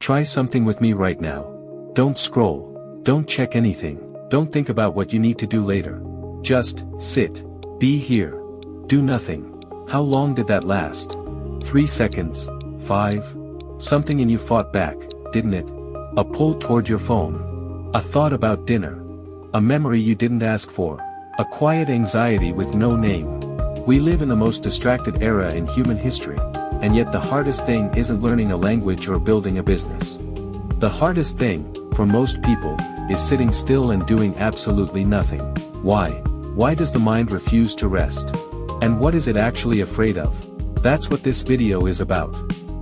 Try something with me right now. Don't scroll. Don't check anything. Don't think about what you need to do later. Just sit. Be here. Do nothing. How long did that last? 3 seconds? 5? Something in you fought back, didn't it? A pull toward your phone. A thought about dinner. A memory you didn't ask for. A quiet anxiety with no name. We live in the most distracted era in human history, and yet the hardest thing isn't learning a language or building a business. The hardest thing, for most people, is sitting still and doing absolutely nothing. Why? Why does the mind refuse to rest? And what is it actually afraid of? That's what this video is about.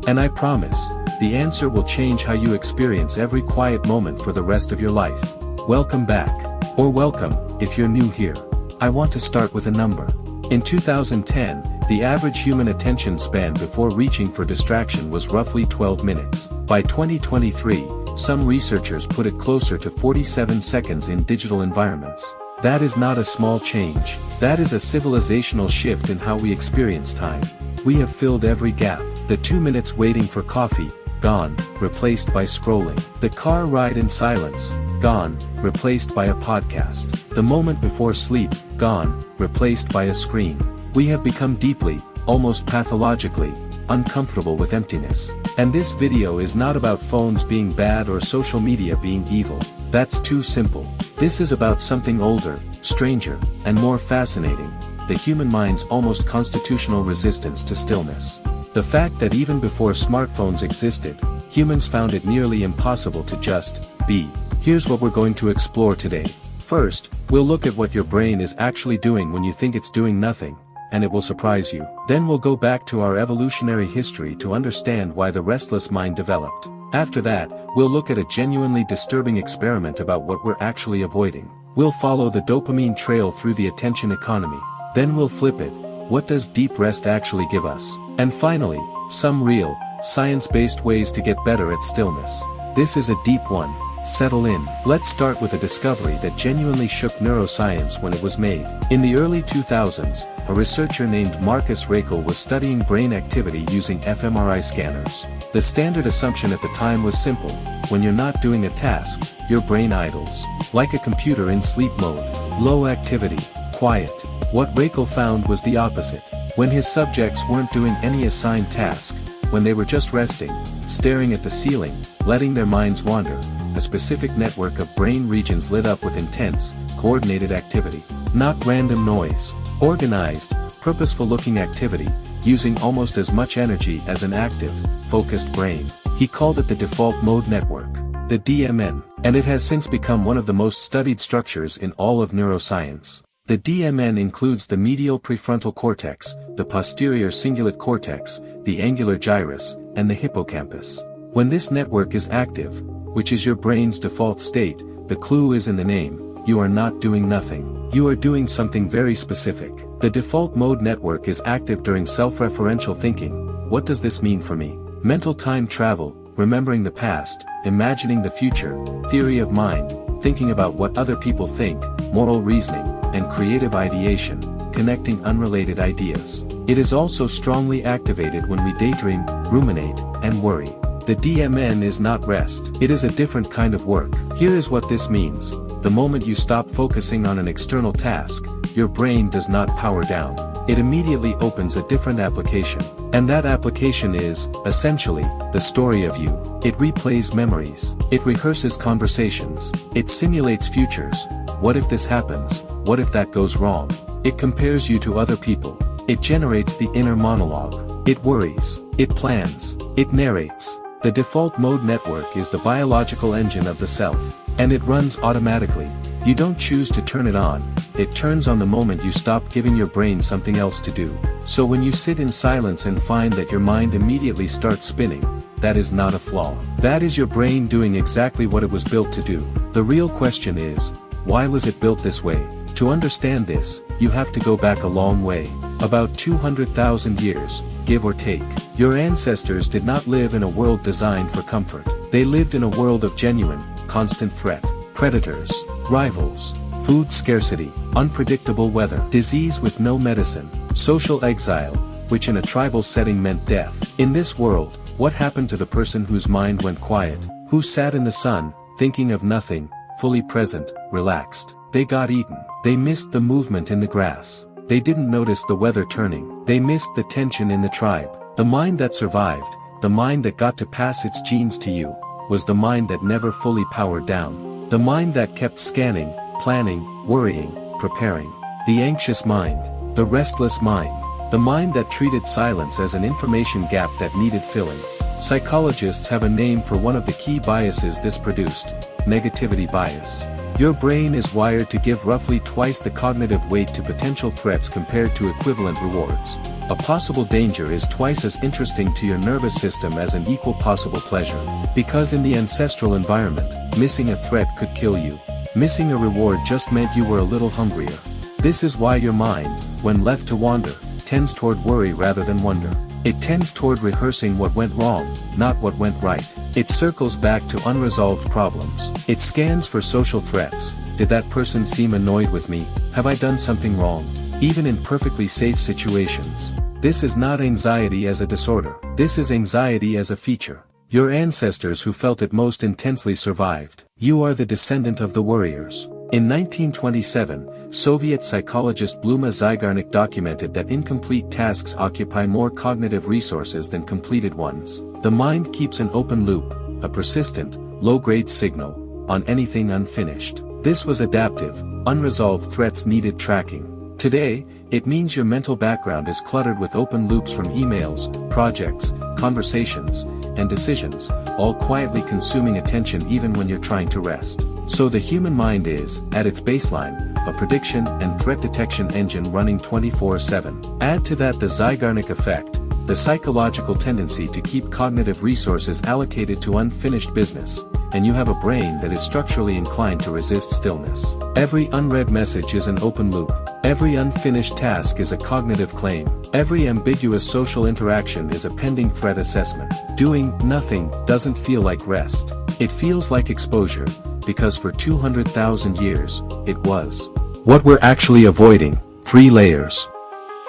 And I promise, the answer will change how you experience every quiet moment for the rest of your life. Welcome back. Or welcome, if you're new here. I want to start with a number. In 2010, the average human attention span before reaching for distraction was roughly 12 minutes. By 2023, some researchers put it closer to 47 seconds in digital environments. That is not a small change. That is a civilizational shift in how we experience time. We have filled every gap. The 2 minutes waiting for coffee, gone, replaced by scrolling. The car ride in silence, gone, replaced by a podcast. The moment before sleep, gone, replaced by a screen. We have become deeply, almost pathologically, uncomfortable with emptiness. And this video is not about phones being bad or social media being evil. That's too simple. This is about something older, stranger, and more fascinating. The human mind's almost constitutional resistance to stillness. The fact that even before smartphones existed, humans found it nearly impossible to just be. Here's what we're going to explore today. First, we'll look at what your brain is actually doing when you think it's doing nothing, and it will surprise you. Then we'll go back to our evolutionary history to understand why the restless mind developed. After that, we'll look at a genuinely disturbing experiment about what we're actually avoiding. We'll follow the dopamine trail through the attention economy. Then we'll flip it. What does deep rest actually give us? And finally, some real, science-based ways to get better at stillness. This is a deep one. Settle in. Let's start with a discovery that genuinely shook neuroscience when it was made. In the early 2000s, a researcher named Marcus Raichle was studying brain activity using fMRI scanners. The standard assumption at the time was simple: when you're not doing a task, your brain idles. Like a computer in sleep mode. Low activity. Quiet. What Raichle found was the opposite. When his subjects weren't doing any assigned task, when they were just resting, staring at the ceiling, letting their minds wander, a specific network of brain regions lit up with intense, coordinated activity. Not random noise. Organized, purposeful-looking activity, using almost as much energy as an active, focused brain. He called it the default mode network, the DMN, and it has since become one of the most studied structures in all of neuroscience. The DMN includes the medial prefrontal cortex, the posterior cingulate cortex, the angular gyrus, and the hippocampus. When this network is active, which is your brain's default state, the clue is in the name: you are not doing nothing. You are doing something very specific. The default mode network is active during self-referential thinking. What does this mean for me? Mental time travel, remembering the past, imagining the future, theory of mind, thinking about what other people think, moral reasoning, and creative ideation, connecting unrelated ideas. It is also strongly activated when we daydream, ruminate, and worry. The DMN is not rest. It is a different kind of work. Here is what this means. The moment you stop focusing on an external task, your brain does not power down. It immediately opens a different application. And that application is, essentially, the story of you. It replays memories. It rehearses conversations. It simulates futures. What if this happens? What if that goes wrong? It compares you to other people. It generates the inner monologue. It worries. It plans. It narrates. The default mode network is the biological engine of the self. And it runs automatically. You don't choose to turn it on. It turns on the moment you stop giving your brain something else to do. So when you sit in silence and find that your mind immediately starts spinning, that is not a flaw. That is your brain doing exactly what it was built to do. The real question is, why was it built this way? To understand this, you have to go back a long way. About 200,000 years, give or take. Your ancestors did not live in a world designed for comfort. They lived in a world of genuine, constant threat. Predators, rivals, food scarcity, unpredictable weather, disease with no medicine, social exile, which in a tribal setting meant death. In this world, What happened to the person whose mind went quiet, who sat in the sun, thinking of nothing, fully present, relaxed? They got eaten. They missed the movement in the grass. They didn't notice the weather turning. They missed the tension in the tribe. The mind that survived, the mind that got to pass its genes to you, was the mind that never fully powered down. The mind that kept scanning, planning, worrying, preparing. The anxious mind. The restless mind. The mind that treated silence as an information gap that needed filling. Psychologists have a name for one of the key biases this produced: negativity bias. Your brain is wired to give roughly twice the cognitive weight to potential threats compared to equivalent rewards. A possible danger is twice as interesting to your nervous system as an equal possible pleasure. Because in the ancestral environment, missing a threat could kill you. Missing a reward just meant you were a little hungrier. This is why your mind, when left to wander, tends toward worry rather than wonder. It tends toward rehearsing what went wrong, not what went right. It circles back to unresolved problems. It scans for social threats. Did that person seem annoyed with me? Have I done something wrong? Even in perfectly safe situations. This is not anxiety as a disorder. This is anxiety as a feature. Your ancestors who felt it most intensely survived. You are the descendant of the worriers. In 1927, Soviet psychologist Bluma Zygarnik documented that incomplete tasks occupy more cognitive resources than completed ones. The mind keeps an open loop, a persistent, low-grade signal, on anything unfinished. This was adaptive. Unresolved threats needed tracking. Today, it means your mental background is cluttered with open loops from emails, projects, conversations, and decisions, all quietly consuming attention even when you're trying to rest. So the human mind is, at its baseline, a prediction and threat detection engine running 24/7. Add to that the Zygarnik effect, the psychological tendency to keep cognitive resources allocated to unfinished business, and you have a brain that is structurally inclined to resist stillness. Every unread message is an open loop. Every unfinished task is a cognitive claim. Every ambiguous social interaction is a pending threat assessment. Doing nothing doesn't feel like rest. It feels like exposure, because for 200,000 years, it was. What we're actually avoiding: 3 layers.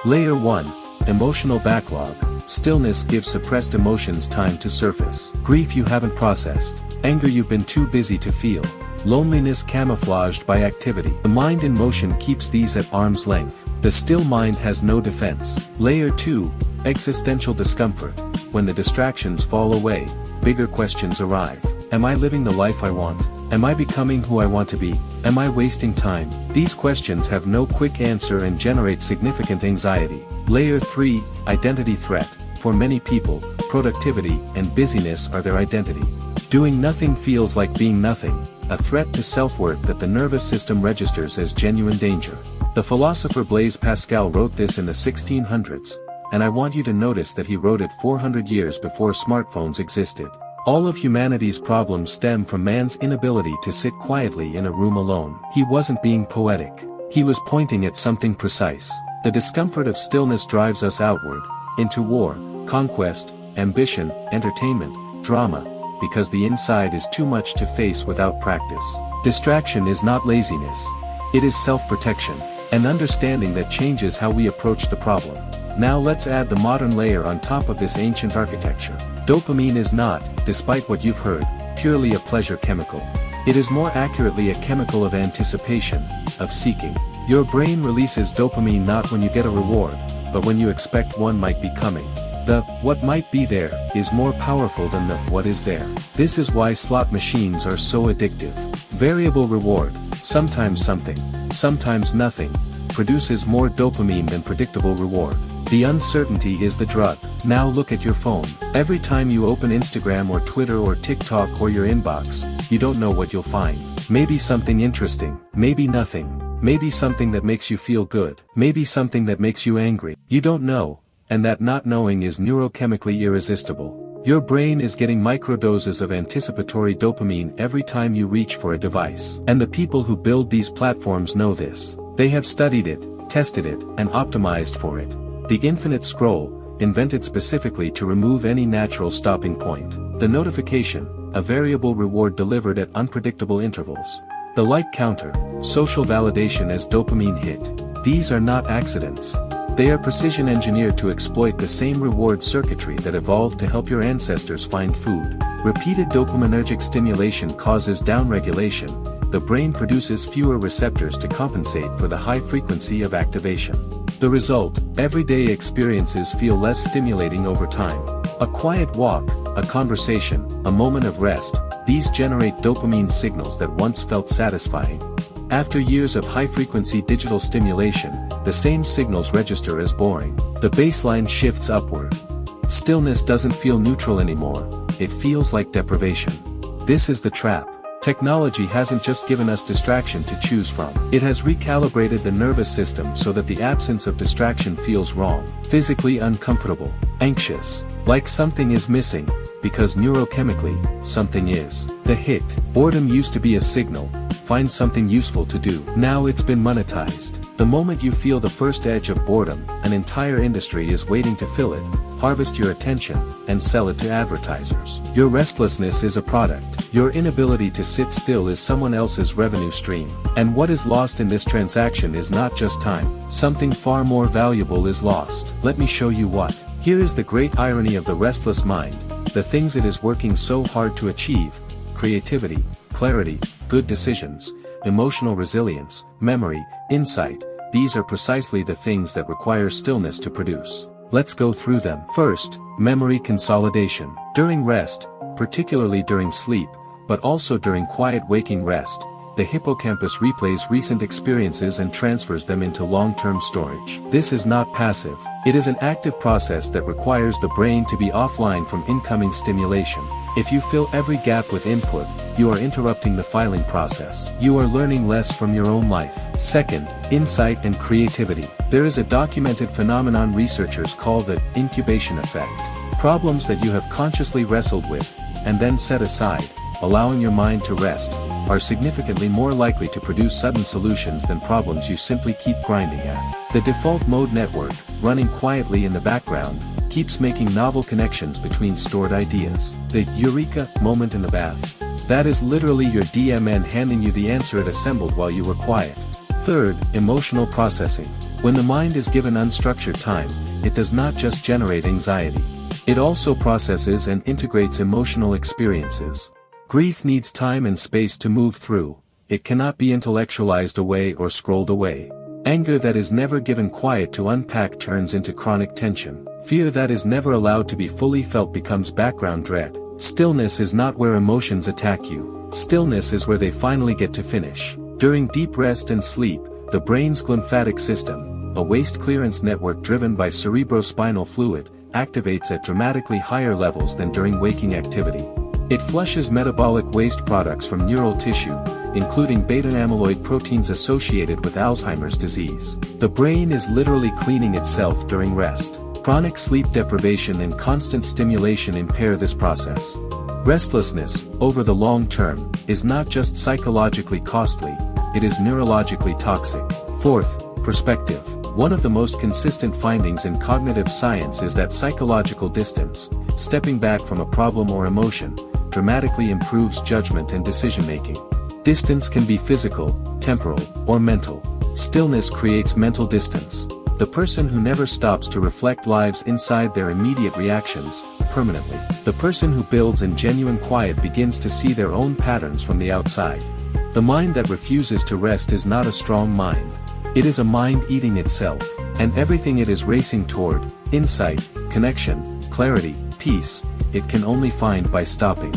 Layer 1. Emotional backlog. Stillness gives suppressed emotions time to surface. Grief you haven't processed. Anger you've been too busy to feel. Loneliness camouflaged by activity. The mind in motion keeps these at arm's length. The still mind has no defense. Layer 2. Existential discomfort. When the distractions fall away, bigger questions arrive. Am I living the life I want? Am I becoming who I want to be? Am I wasting time? These questions have no quick answer and generate significant anxiety. Layer 3. Identity threat. For many people, productivity and busyness are their identity. Doing nothing feels like being nothing, a threat to self-worth that the nervous system registers as genuine danger. The philosopher Blaise Pascal wrote this in the 1600s, and I want you to notice that he wrote it 400 years before smartphones existed. All of humanity's problems stem from man's inability to sit quietly in a room alone. He wasn't being poetic. He was pointing at something precise. The discomfort of stillness drives us outward, into war, conquest, ambition, entertainment, drama, because the inside is too much to face without practice. Distraction is not laziness. It is self-protection, an understanding that changes how we approach the problem. Now let's add the modern layer on top of this ancient architecture. Dopamine is not, despite what you've heard, purely a pleasure chemical. It is more accurately a chemical of anticipation, of seeking. Your brain releases dopamine not when you get a reward, but when you expect one might be coming. The "what might be there" is more powerful than the "what is there." This is why slot machines are so addictive. Variable reward, sometimes something, sometimes nothing, produces more dopamine than predictable reward. The uncertainty is the drug. Now look at your phone. Every time you open Instagram or Twitter or TikTok or your inbox, you don't know what you'll find. Maybe something interesting, maybe nothing, maybe something that makes you feel good, maybe something that makes you angry. You don't know, and that not knowing is neurochemically irresistible. Your brain is getting microdoses of anticipatory dopamine every time you reach for a device. And the people who build these platforms know this. They have studied it, tested it, and optimized for it. The infinite scroll, invented specifically to remove any natural stopping point. The notification, a variable reward delivered at unpredictable intervals. The like counter, social validation as dopamine hit. These are not accidents. They are precision engineered to exploit the same reward circuitry that evolved to help your ancestors find food. Repeated dopaminergic stimulation causes downregulation. The brain produces fewer receptors to compensate for the high frequency of activation. The result, everyday experiences feel less stimulating over time. A quiet walk, a conversation, a moment of rest, these generate dopamine signals that once felt satisfying. After years of high-frequency digital stimulation, the same signals register as boring. The baseline shifts upward. Stillness doesn't feel neutral anymore, it feels like deprivation. This is the trap. Technology hasn't just given us distraction to choose from. It has recalibrated the nervous system so that the absence of distraction feels wrong, physically uncomfortable, anxious, like something is missing, because neurochemically, something is. The hit. Boredom used to be a signal. Find something useful to do. Now it's been monetized. The moment you feel the first edge of boredom, an entire industry is waiting to fill it, harvest your attention, and sell it to advertisers. Your restlessness is a product. Your inability to sit still is someone else's revenue stream. And what is lost in this transaction is not just time. Something far more valuable is lost. Let me show you what. Here is the great irony of the restless mind. The things it is working so hard to achieve, creativity, clarity, good decisions, emotional resilience, memory, insight, these are precisely the things that require stillness to produce. Let's go through them. First, memory consolidation. During rest, particularly during sleep, but also during quiet waking rest, the hippocampus replays recent experiences and transfers them into long-term storage. This is not passive. It is an active process that requires the brain to be offline from incoming stimulation. If you fill every gap with input, you are interrupting the filing process. You are learning less from your own life. Second, insight and creativity. There is a documented phenomenon researchers call the incubation effect. Problems that you have consciously wrestled with, and then set aside, allowing your mind to rest, are significantly more likely to produce sudden solutions than problems you simply keep grinding at. The default mode network, running quietly in the background, keeps making novel connections between stored ideas. The eureka moment in the bath. That is literally your DMN handing you the answer it assembled while you were quiet. Third, emotional processing. When the mind is given unstructured time, it does not just generate anxiety. It also processes and integrates emotional experiences. Grief needs time and space to move through. It cannot be intellectualized away or scrolled away. Anger that is never given quiet to unpack turns into chronic tension. Fear that is never allowed to be fully felt becomes background dread. Stillness is not where emotions attack you. Stillness is where they finally get to finish. During deep rest and sleep, the brain's glymphatic system, a waste clearance network driven by cerebrospinal fluid, activates at dramatically higher levels than during waking activity. It flushes metabolic waste products from neural tissue, including beta-amyloid proteins associated with Alzheimer's disease. The brain is literally cleaning itself during rest. Chronic sleep deprivation and constant stimulation impair this process. Restlessness, over the long term, is not just psychologically costly, it is neurologically toxic. Fourth, perspective. One of the most consistent findings in cognitive science is that psychological distance, stepping back from a problem or emotion, dramatically improves judgment and decision-making. Distance can be physical, temporal, or mental. Stillness creates mental distance. The person who never stops to reflect lives inside their immediate reactions, permanently. The person who builds in genuine quiet begins to see their own patterns from the outside. The mind that refuses to rest is not a strong mind. It is a mind eating itself, and everything it is racing toward, insight, connection, clarity, peace, it can only find by stopping.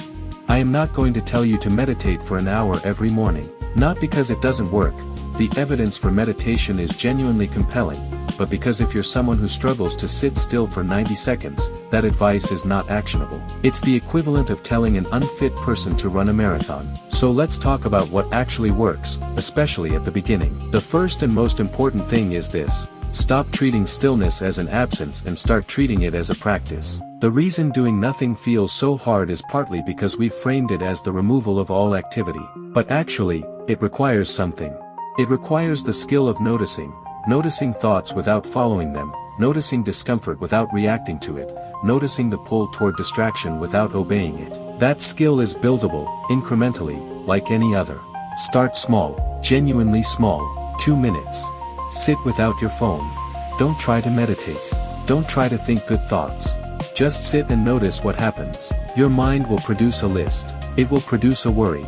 I am not going to tell you to meditate for an hour every morning, not because it doesn't work. The evidence for meditation is genuinely compelling, but because if you're someone who struggles to sit still for 90 seconds, that advice is not actionable. It's the equivalent of telling an unfit person to run a marathon. So let's talk about what actually works, especially at the beginning. The first and most important thing is this: stop treating stillness as an absence and start treating it as a practice. The reason doing nothing feels so hard is partly because we've framed it as the removal of all activity. But actually, it requires something. It requires the skill of noticing thoughts without following them, noticing discomfort without reacting to it, noticing the pull toward distraction without obeying it. That skill is buildable, incrementally, like any other. Start small, genuinely small, 2 minutes. Sit without your phone. Don't try to meditate. Don't try to think good thoughts. Just sit and notice what happens. Your mind will produce a list. It will produce a worry.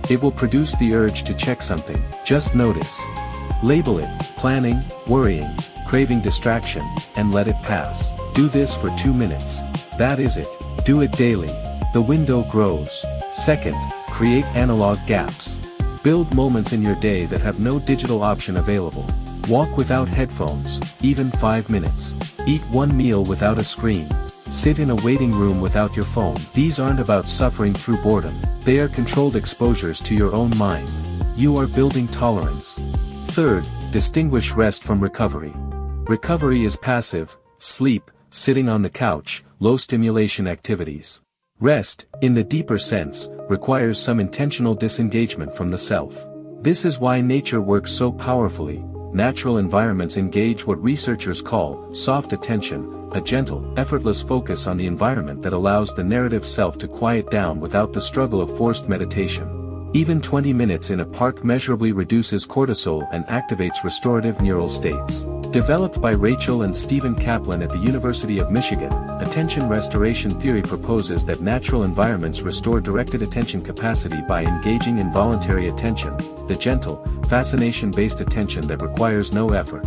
It will produce the urge to check something. Just notice. Label it, planning, worrying, craving distraction, and let it pass. Do this for 2 minutes. That is it. Do it daily. The window grows. Second, create analog gaps. Build moments in your day that have no digital option available. Walk without headphones, even 5 minutes. Eat one meal without a screen. Sit in a waiting room without your phone. These aren't about suffering through boredom. They are controlled exposures to your own mind. You are building tolerance. Third, distinguish rest from recovery. Recovery is passive, sleep, sitting on the couch, low stimulation activities. Rest, in the deeper sense, requires some intentional disengagement from the self. This is why nature works so powerfully. Natural environments engage what researchers call soft attention, a gentle, effortless focus on the environment that allows the narrative self to quiet down without the struggle of forced meditation. Even 20 minutes in a park measurably reduces cortisol and activates restorative neural states. Developed by Rachel and Stephen Kaplan at the University of Michigan, attention restoration theory proposes that natural environments restore directed attention capacity by engaging in voluntary attention, the gentle, fascination-based attention that requires no effort.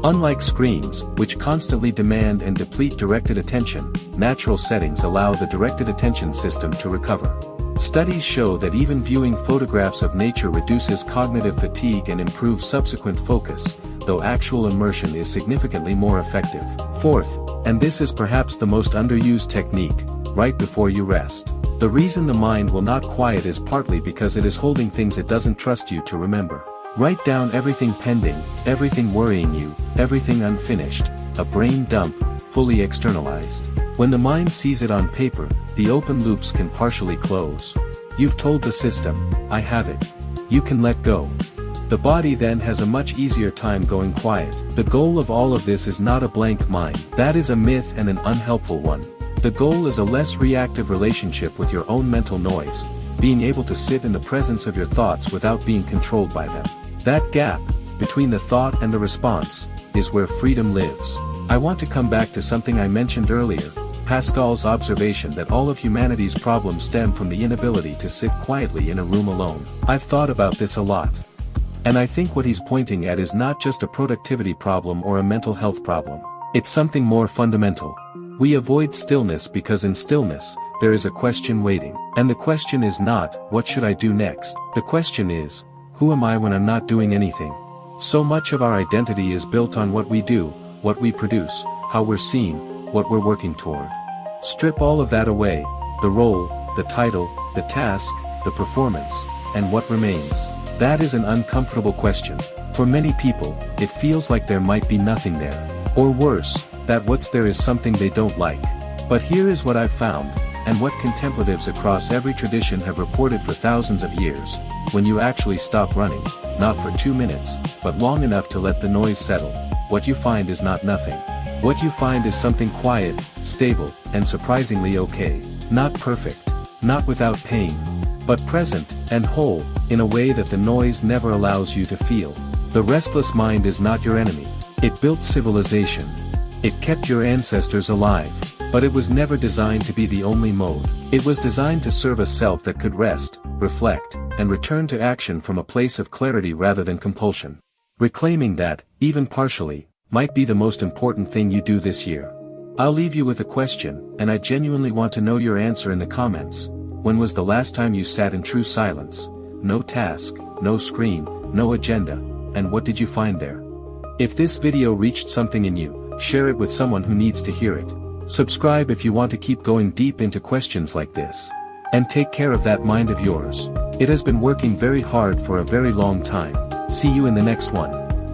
Unlike screens, which constantly demand and deplete directed attention, natural settings allow the directed attention system to recover. Studies show that even viewing photographs of nature reduces cognitive fatigue and improves subsequent focus, though actual immersion is significantly more effective. Fourth, and this is perhaps the most underused technique, right before you rest. The reason the mind will not quiet is partly because it is holding things it doesn't trust you to remember. Write down everything pending, everything worrying you, everything unfinished, a brain dump, fully externalized. When the mind sees it on paper, the open loops can partially close. You've told the system, I have it. You can let go. The body then has a much easier time going quiet. The goal of all of this is not a blank mind. That is a myth and an unhelpful one. The goal is a less reactive relationship with your own mental noise, being able to sit in the presence of your thoughts without being controlled by them. That gap, between the thought and the response, is where freedom lives. I want to come back to something I mentioned earlier, Pascal's observation that all of humanity's problems stem from the inability to sit quietly in a room alone. I've thought about this a lot. And I think what he's pointing at is not just a productivity problem or a mental health problem. It's something more fundamental. We avoid stillness because in stillness, there is a question waiting. And the question is not, what should I do next? The question is, who am I when I'm not doing anything? So much of our identity is built on what we do, what we produce, how we're seen, what we're working toward. Strip all of that away, the role, the title, the task, the performance, and what remains? That is an uncomfortable question. For many people, it feels like there might be nothing there. Or worse, that what's there is something they don't like. But here is what I've found, and what contemplatives across every tradition have reported for thousands of years. When you actually stop running, not for 2 minutes, but long enough to let the noise settle, what you find is not nothing. What you find is something quiet, stable, and surprisingly okay. Not perfect, not without pain, but present and whole, in a way that the noise never allows you to feel. The restless mind is not your enemy. It built civilization. It kept your ancestors alive. But it was never designed to be the only mode. It was designed to serve a self that could rest, reflect, and return to action from a place of clarity rather than compulsion. Reclaiming that, even partially, might be the most important thing you do this year. I'll leave you with a question, and I genuinely want to know your answer in the comments. When was the last time you sat in true silence? No task, no screen, no agenda, and what did you find there? If this video reached something in you, share it with someone who needs to hear it. Subscribe if you want to keep going deep into questions like this. And take care of that mind of yours. It has been working very hard for a very long time. See you in the next one.